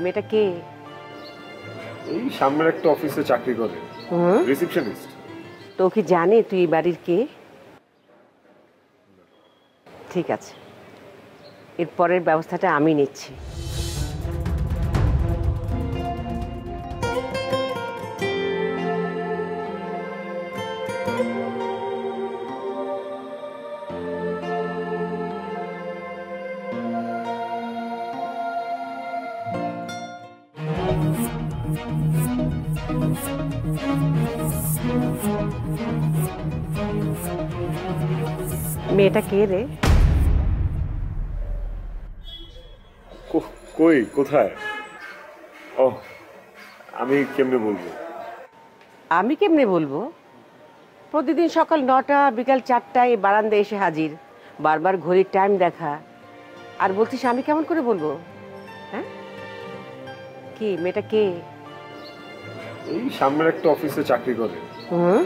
মেয়েটা কে? এই সামনের একটা অফিসে চাকরি করে, রিসেপশনিস্ট। তো কি জানে তুই এই বাড়ির কে? ঠিক আছে, এর পরের ব্যবস্থাটা আমি নিচ্ছি। মেয়েটা কে রে? কই, কোথায়? ও, আমি কেমনে বলবো? আমি কেমনে বলবো? প্রতিদিন সকাল 9টা বিকাল 4টায় বারান্দায় এসে হাজির, বারবার ঘড়ির টাইম দেখা, আর বলছিস আমি কেমন করে বলবো? হ্যাঁ, কি মেয়েটা কে? এই সামনের একটা অফিসে চাকরি করে,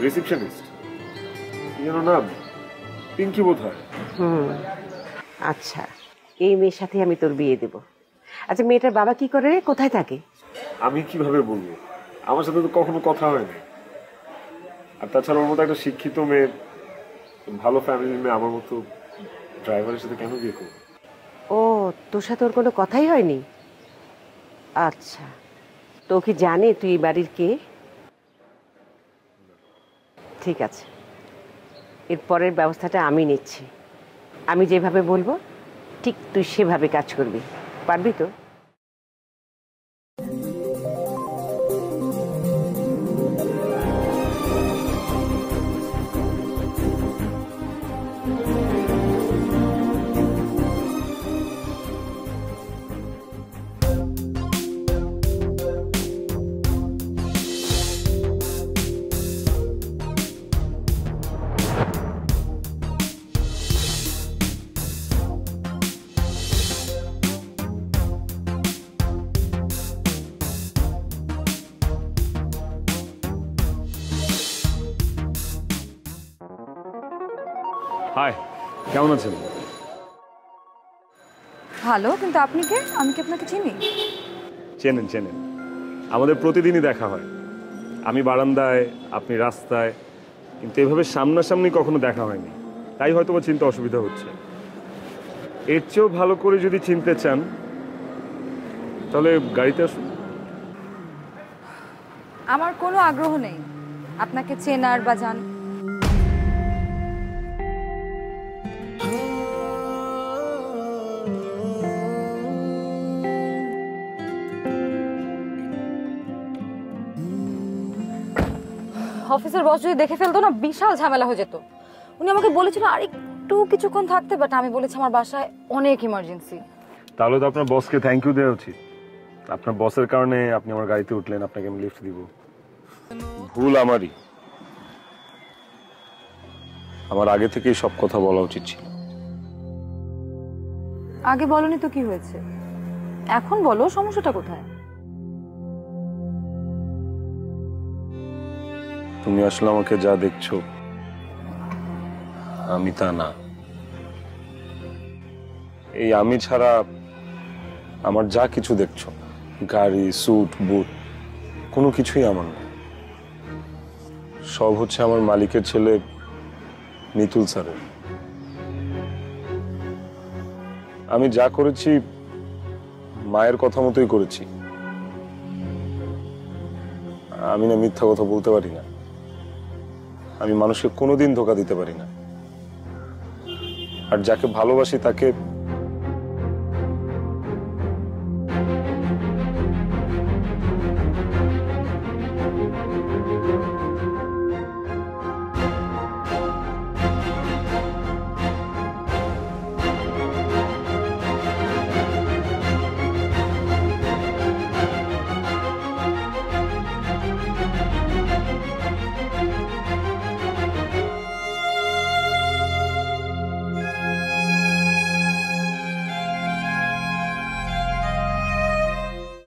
রিসেপশনিস্ট। যেন নাম পিঙ্কি বোধ হয়। আচ্ছা, এই মেয়ের সাথে আমি তোর বিয়ে দেব। আচ্ছা, মেয়েটার বাবা কি করে, কোথায় থাকে? আমি কিভাবে বলবো? আমার সাথে তো কখনো কথা হয়নি। আর তাছাড়া ওর মতো একটা শিক্ষিত মেয়ে, ভালো ফ্যামিলির মেয়ে আমার মতো ড্রাইভারের সাথে কেন বিয়ে করবো? ও, তোর সাথে ওর কোনো কথাই হয়নি? আচ্ছা, তো কি জানে তুই এই বাড়ির কে? ঠিক আছে, এর পরের ব্যবস্থাটা আমি নিচ্ছি। আমি যেভাবে বলবো ঠিক তুই সেভাবে কাজ করবি, পারবি তো? হাই, কেমন আছেন? ভালো, কিন্তু আপনি কে? আমি কি আপনাকে চিনি? চেনেন চেনেন, আমাদের প্রতিদিনই দেখা হয়। আমি বারান্দায়, আপনি রাস্তায়, কিন্তু এভাবে সামনাসামনি কখনো দেখা হয়নি। তাই হয়তো চিনতে অসুবিধা হচ্ছে। এর চেয়েও ভালো করে যদি চিনতে চান তাহলে গাড়িতে আসুন। আমার কোনো আগ্রহ নেই আপনাকে চেনার বা জান। অফিসের বস যদি দেখে ফেলতো না, বিশাল ঝামেলা হয়ে যেত। উনি আমাকে বলেছিল আর একটু কিছুক্ষণ থাকতে, বাট আমি বলেছি আমার বাসায় অনেক ইমার্জেন্সি। তাহলে তো আপনার বসকে থ্যাংক ইউ দেওয়া উচিত। আপনার বসের কারণে আপনি আমার গাড়িতে উঠলেন, আপনাকে আমি লিফট দিব। ভুল আমারই। আমার আগে থেকেই সব কথা বলা উচিত ছিল। আগে বলনি তো কি হয়েছে, এখন বলো সমস্যাটা কোথায়? তুমি আসলে আমাকে যা দেখছো আমি তা না। এই আমি ছাড়া আমার যা কিছু দেখছো, গাড়ি, স্যুট, বুট, কোনো কিছুই আমার না। সব হচ্ছে আমার মালিকের ছেলে মিতুল স্যারের। আমি যা করেছি মায়ের কথা মতোই করেছি। আমি না মিথ্যা কথা বলতে পারি না। আমি মানুষকে কোনোদিন ধোঁকা দিতে পারি না। আর যাকে ভালোবাসি তাকে